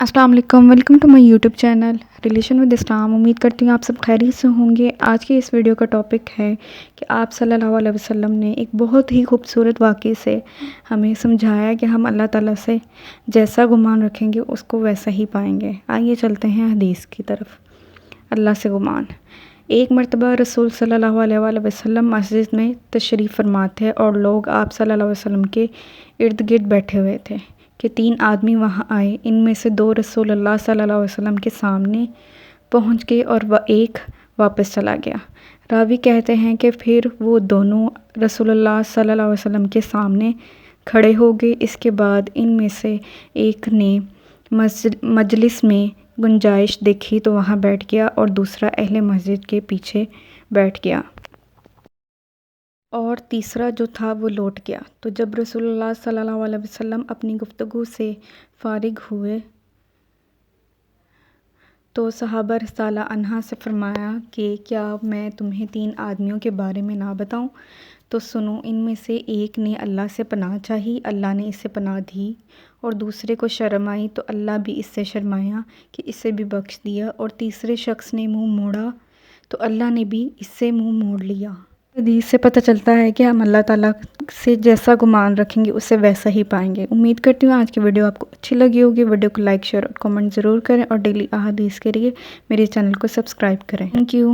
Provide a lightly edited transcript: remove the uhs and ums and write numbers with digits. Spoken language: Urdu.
السلام علیکم، welcome to my YouTube channel relation with Islam. امید کرتی ہوں آپ سب خیریت سے ہوں گے۔ آج کی اس ویڈیو کا ٹاپک ہے کہ آپ صلی اللہ علیہ وسلم نے ایک بہت ہی خوبصورت واقعے سے ہمیں سمجھایا کہ ہم اللہ تعالیٰ سے جیسا گمان رکھیں گے اس کو ویسا ہی پائیں گے۔ آئیے چلتے ہیں حدیث کی طرف۔ اللہ سے گمان۔ ایک مرتبہ رسول صلی اللہ علیہ وآلہ وسلم مسجد میں تشریف فرما تھے اور لوگ آپ صلی اللہ علیہ وسلم کے ارد گرد بیٹھے ہوئے تھے کہ 3 آدمی وہاں آئے۔ ان میں سے 2 رسول اللہ صلی اللہ علیہ وسلم کے سامنے پہنچ گئے اور ایک واپس چلا گیا۔ راوی کہتے ہیں کہ پھر وہ دونوں رسول اللہ صلی اللہ علیہ وسلم کے سامنے کھڑے ہو گئے۔ اس کے بعد ان میں سے ایک نے مجلس میں گنجائش دیکھی تو وہاں بیٹھ گیا اور دوسرا اہل مسجد کے پیچھے بیٹھ گیا اور تیسرا جو تھا وہ لوٹ گیا۔ تو جب رسول اللہ صلی اللہ علیہ وسلم اپنی گفتگو سے فارغ ہوئے تو صحابہ رضی عنہ سے فرمایا کہ کیا میں تمہیں 3 آدمیوں کے بارے میں نہ بتاؤں؟ تو سنو، ان میں سے ایک نے اللہ سے پناہ چاہی، اللہ نے اسے پناہ دی، اور دوسرے کو شرم آئی تو اللہ بھی اس سے شرمایا کہ اسے بھی بخش دیا، اور تیسرے شخص نے منہ موڑا تو اللہ نے بھی اس سے منہ موڑ لیا۔ حدیث سے پتہ چلتا ہے کہ ہم اللہ تعالیٰ سے جیسا گمان رکھیں گے اسے ویسا ہی پائیں گے۔ امید کرتی ہوں آج کی ویڈیو آپ کو اچھی لگی ہوگی۔ ویڈیو کو لائک، شیئر اور کامنٹ ضرور کریں، اور ڈیلی احادیث کے لیے میرے چینل کو سبسکرائب کریں۔ Thank you.